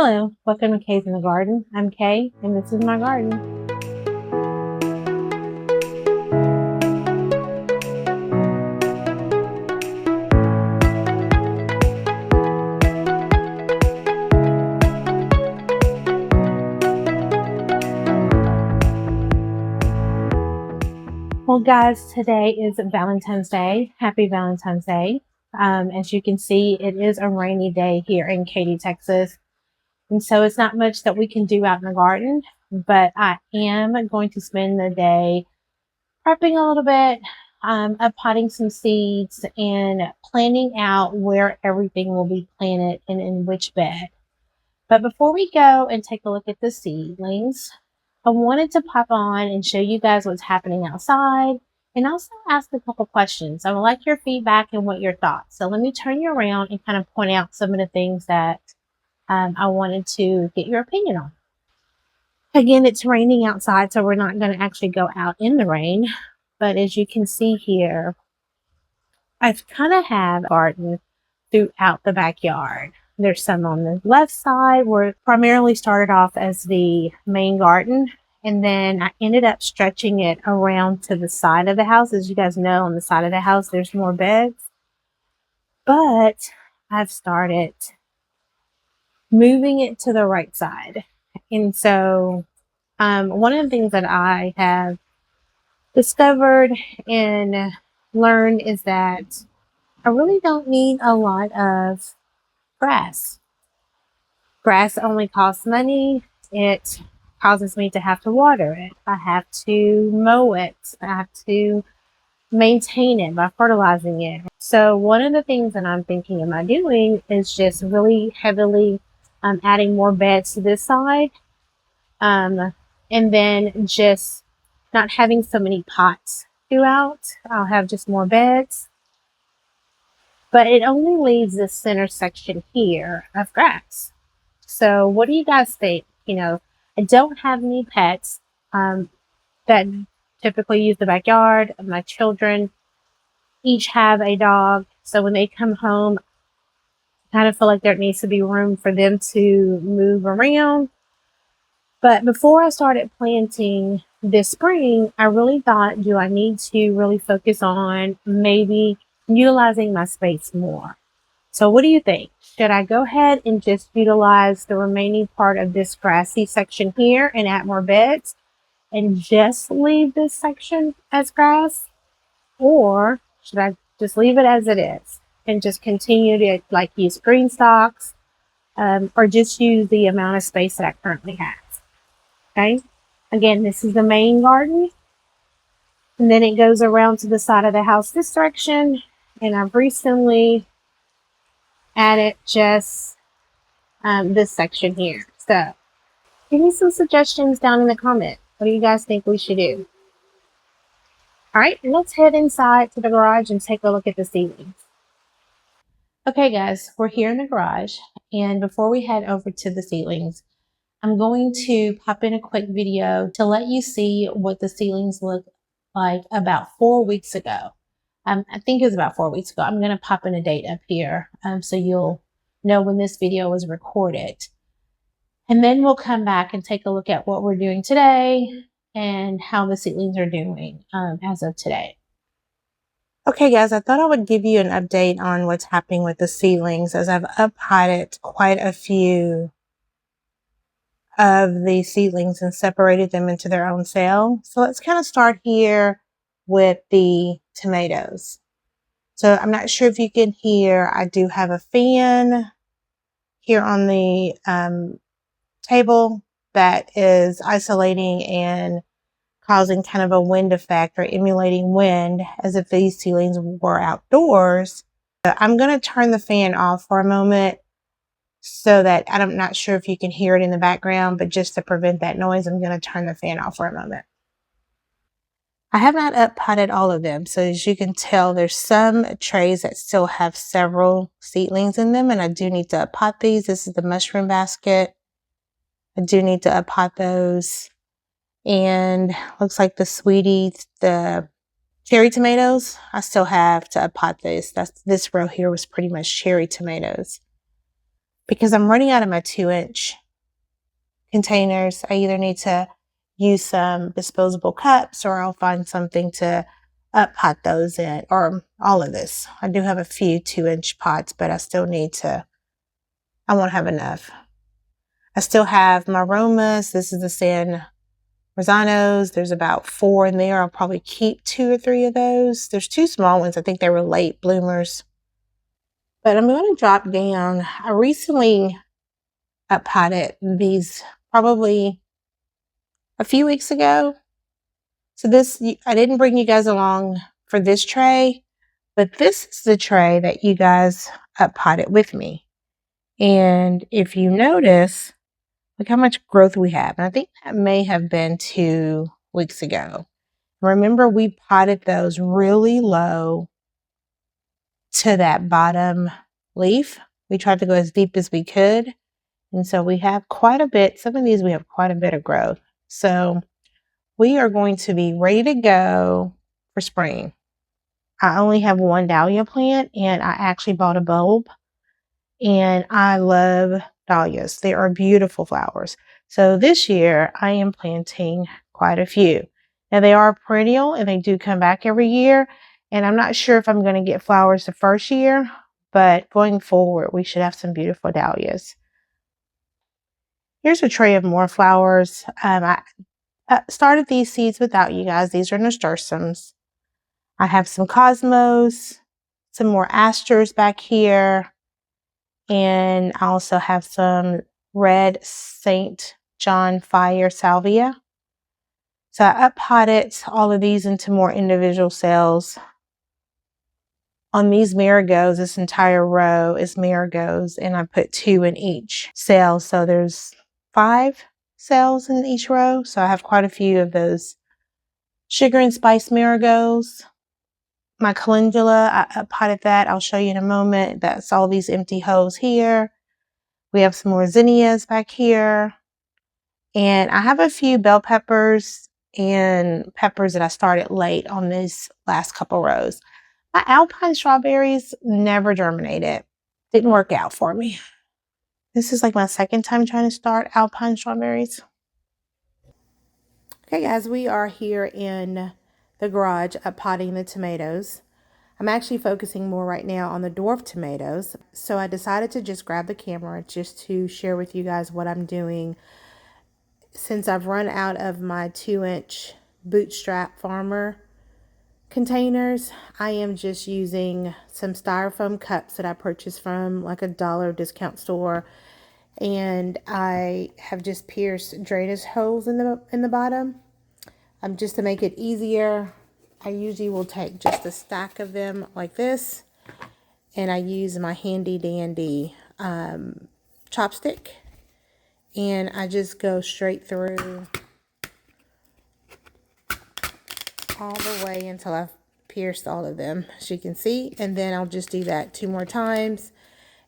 Hello, welcome to Kay's in the Garden. I'm Kay, and this is my garden. Well, guys, today is Valentine's Day. Happy Valentine's Day. As you can see, it is a rainy day here in Katy, Texas. And so it's not much that we can do out in the garden, but I am going to spend the day prepping a little bit, potting some seeds, and planning out where everything will be planted and in which bed. But before we go and take a look at the seedlings, I wanted to pop on and show you guys what's happening outside and also ask a couple questions. I would like your feedback and what your thoughts. So let me turn you around and kind of point out some of the things that I wanted to get your opinion on. Again, it's raining outside, so we're not going to actually go out in the rain. But as you can see here, I kind of have a garden throughout the backyard. There's some on the left side where it primarily started off as the main garden. And then I ended up stretching it around to the side of the house. As you guys know, on the side of the house, there's more beds. But I've started moving it to the right side. And so one of the things that I have discovered and learned is that I really don't need a lot of grass. Grass only costs money. It causes me to have to water it. I have to mow it. I have to maintain it by fertilizing it. So one of the things that I'm thinking about doing is just really heavily adding more beds to this side. And then just not having so many pots throughout. I'll have just more beds. But it only leaves this center section here of grass. So what do you guys think? You know, I don't have any pets that typically use the backyard. My children each have a dog. So when they come home, I kind of feel like there needs to be room for them to move around. But before I started planting this spring, I really thought, do I need to really focus on maybe utilizing my space more? So what do you think? Should I go ahead and just utilize the remaining part of this grassy section here and add more beds and just leave this section as grass? Or should I just leave it as it is and just continue to like use green stalks or just use the amount of space that I currently have? Okay, again, this is the main garden, and then it goes around to the side of the house this direction, and I've recently added just this section here. So give me some suggestions down in the comment. What do you guys think we should do? All right, let's head inside to the garage and take a look at the seedlings. Okay, guys, we're here in the garage, and before we head over to the seedlings, I'm going to pop in a quick video to let you see what the seedlings look like about 4 weeks ago. I think it was about 4 weeks ago. I'm going to pop in a date up here so you'll know when this video was recorded. And then we'll come back and take a look at what we're doing today and how the seedlings are doing as of today. Okay, guys, I thought I would give you an update on what's happening with the seedlings as I've up-potted quite a few of the seedlings and separated them into their own cell. So let's kind of start here with the tomatoes. So I'm not sure if you can hear, I do have a fan here on the table that is isolating and causing kind of a wind effect or emulating wind as if these seedlings were outdoors. I'm going to turn the fan off for a moment so that I'm not sure if you can hear it in the background, but just to prevent that noise, I'm going to turn the fan off for a moment. I have not up-potted all of them, so as you can tell, there's some trays that still have several seedlings in them, and I do need to up-pot these. This is the mushroom basket. I do need to up-pot those. And looks like the sweeties, the cherry tomatoes, I still have to up-pot this. This row here was pretty much cherry tomatoes. because I'm running out of my 2-inch containers. I either need to use some disposable cups or I'll find something to pot those in, or all of this. I do have a few 2-inch pots, but I still need to, I won't have enough. I still have my aromas. This is the San Rosanos. There's about 4 in there. I'll probably keep 2 or 3 of those. There's 2 small ones. I think they were late bloomers. But I'm going to drop down. I recently potted these probably a few weeks ago. So this, I didn't bring you guys along for this tray, but this is the tray that you guys potted with me. And if you notice, look how much growth we have. And I think that may have been 2 weeks ago. Remember, we potted those really low to that bottom leaf. We tried to go as deep as we could. And so we have quite a bit. Some of these we have quite a bit of growth. So we are going to be ready to go for spring. I only have 1 dahlia plant, and I actually bought a bulb. And I love dahlias. They are beautiful flowers. So this year I am planting quite a few. Now they are perennial and they do come back every year. And I'm not sure if I'm going to get flowers the first year, but going forward we should have some beautiful dahlias. Here's a tray of more flowers. I started these seeds without you guys. These are nasturtiums. I have some cosmos, some more asters back here. And I also have some red St. John Fire Salvia. So I potted all of these into more individual cells. On these marigolds, this entire row is marigolds, and I put 2 in each cell. So there's 5 cells in each row. So I have quite a few of those sugar and spice marigolds. My calendula, I potted that. I'll show you in a moment. That's all these empty holes here. We have some more zinnias back here. And I have a few bell peppers and peppers that I started late on these last couple rows. My alpine strawberries never germinated. Didn't work out for me. This is like my second time trying to start alpine strawberries. Okay guys, we are here in the garage potting the tomatoes. I'm actually focusing more right now on the dwarf tomatoes. So I decided to just grab the camera just to share with you guys what I'm doing. Since I've run out of my 2-inch bootstrap farmer containers, I am just using some styrofoam cups that I purchased from like a dollar discount store. And I have just pierced drainage holes in the bottom. Just to make it easier, I usually will take just a stack of them like this, and I use my handy dandy chopstick, and I just go straight through all the way until I've pierced all of them, as you can see. And then I'll just do that 2 more times,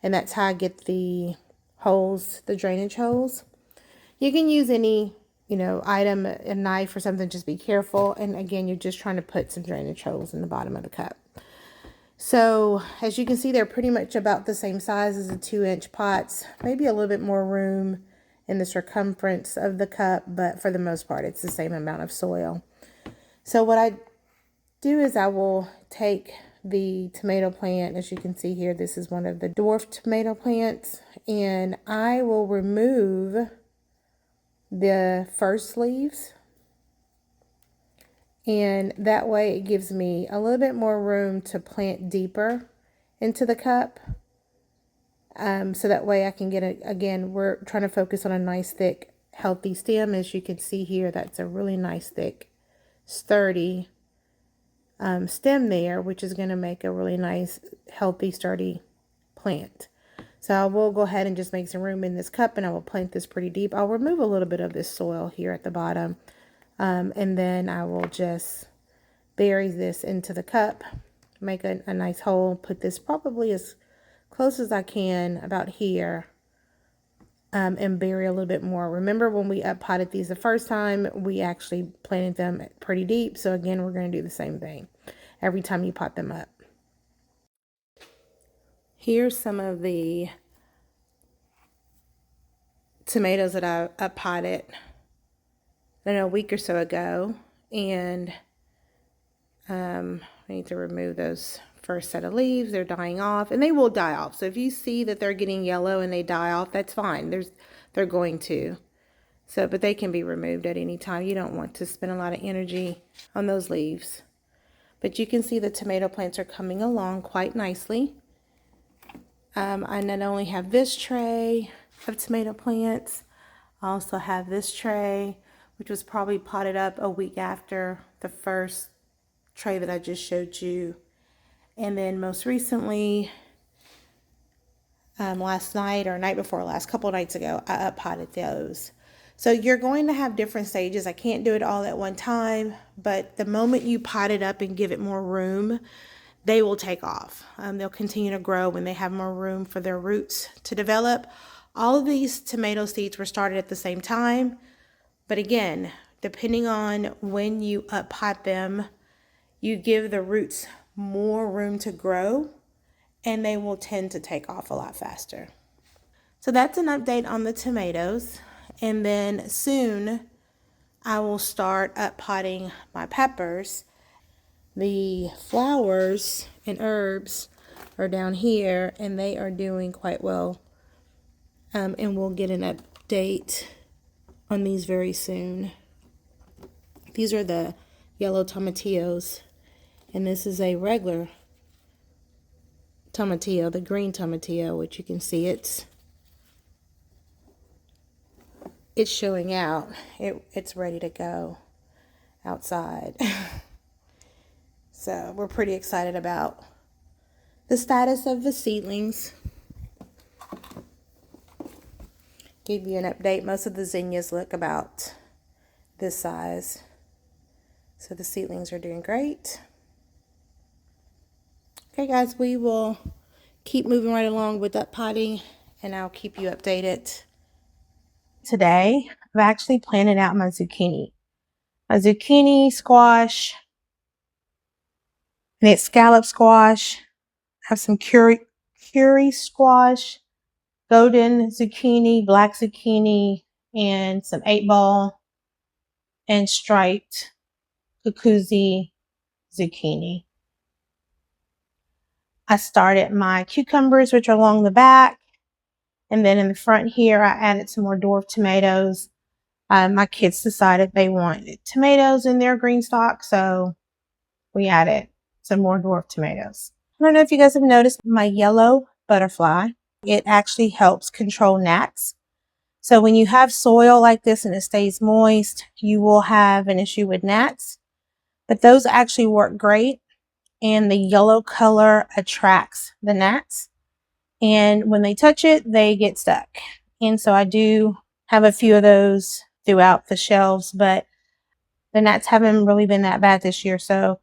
and that's how I get the holes, the drainage holes. You can use any, item, a knife or something, just be careful. And again, you're just trying to put some drainage holes in the bottom of the cup. So as you can see, they're pretty much about the same size as the 2-inch pots, maybe a little bit more room in the circumference of the cup, but for the most part, it's the same amount of soil. So what I do is I will take the tomato plant. As you can see here, this is one of the dwarf tomato plants, and I will remove the first leaves, and that way it gives me a little bit more room to plant deeper into the cup. So that way I can get again, we're trying to focus on a nice thick healthy stem. As you can see here, that's a really nice thick sturdy stem there, which is going to make a really nice healthy sturdy plant. So I will go ahead and just make some room in this cup, and I will plant this pretty deep. I'll remove a little bit of this soil here at the bottom, and then I will just bury this into the cup, make a nice hole, put this probably as close as I can about here, and bury a little bit more. Remember when we potted these the first time, we actually planted them pretty deep. So again, we're going to do the same thing every time you pot them up. Here's some of the tomatoes that I potted, I don't know, a week or so ago, and I need to remove those first set of leaves. They're dying off, and they will die off. So if you see that they're getting yellow and they die off, that's fine. They're going to. So, but they can be removed at any time. You don't want to spend a lot of energy on those leaves. But you can see the tomato plants are coming along quite nicely. I not only have this tray of tomato plants, I also have this tray, which was probably potted up a week after the first tray that I just showed you. And then most recently, last night or night before last, couple of nights ago, I up-potted those. So you're going to have different stages. I can't do it all at one time, but the moment you pot it up and give it more room, they will take off. They'll continue to grow when they have more room for their roots to develop. All of these tomato seeds were started at the same time, but again, depending on when you up-pot them, you give the roots more room to grow, and they will tend to take off a lot faster. So that's an update on the tomatoes. And then soon I will start up potting my peppers. The flowers and herbs are down here, and they are doing quite well. And we'll get an update on these very soon. These are the yellow tomatillos, and this is a regular tomatillo, the green tomatillo, which you can see it's showing out. It's ready to go outside. So we're pretty excited about the status of the seedlings. Give you an update. Most of the zinnias look about this size. So the seedlings are doing great. Okay guys, we will keep moving right along with that potting, and I'll keep you updated. Today, I've actually planted out my zucchini. My zucchini, squash, and it's scallop squash. I have some curry squash, golden zucchini, black zucchini, and some 8-ball and striped cucuzzi zucchini. I started my cucumbers, which are along the back. And then in the front here, I added some more dwarf tomatoes. My kids decided they wanted tomatoes in their green stock, so we added some more dwarf tomatoes. I don't know if you guys have noticed my yellow butterfly. It actually helps control gnats. So when you have soil like this and it stays moist, you will have an issue with gnats. But those actually work great, and the yellow color attracts the gnats. And when they touch it, they get stuck. And so I do have a few of those throughout the shelves, but the gnats haven't really been that bad this year, so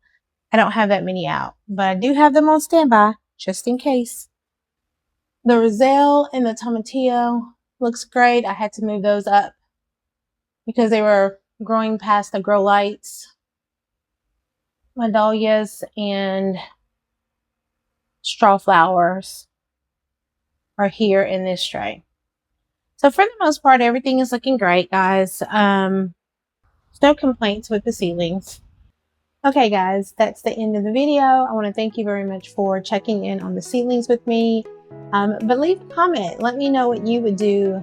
I don't have that many out. But I do have them on standby, just in case. The roselle and the tomatillo looks great. I had to move those up because they were growing past the grow lights. My dahlias and straw flowers are here in this tray. So for the most part, everything is looking great, guys. No complaints with the seedlings. Okay, guys, that's the end of the video. I want to thank you very much for checking in on the seedlings with me. But leave a comment. Let me know what you would do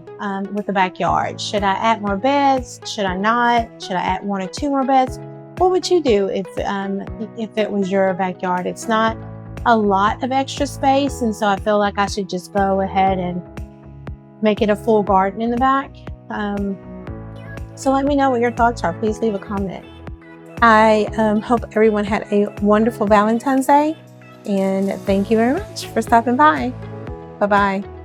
with the backyard. Should I add more beds? Should I not? Should I add 1 or 2 more beds? What would you do if it was your backyard? It's not a lot of extra space, and so I feel like I should just go ahead and make it a full garden in the back. So let me know what your thoughts are. Please leave a comment. I hope everyone had a wonderful Valentine's Day, and thank you very much for stopping by. Bye-bye.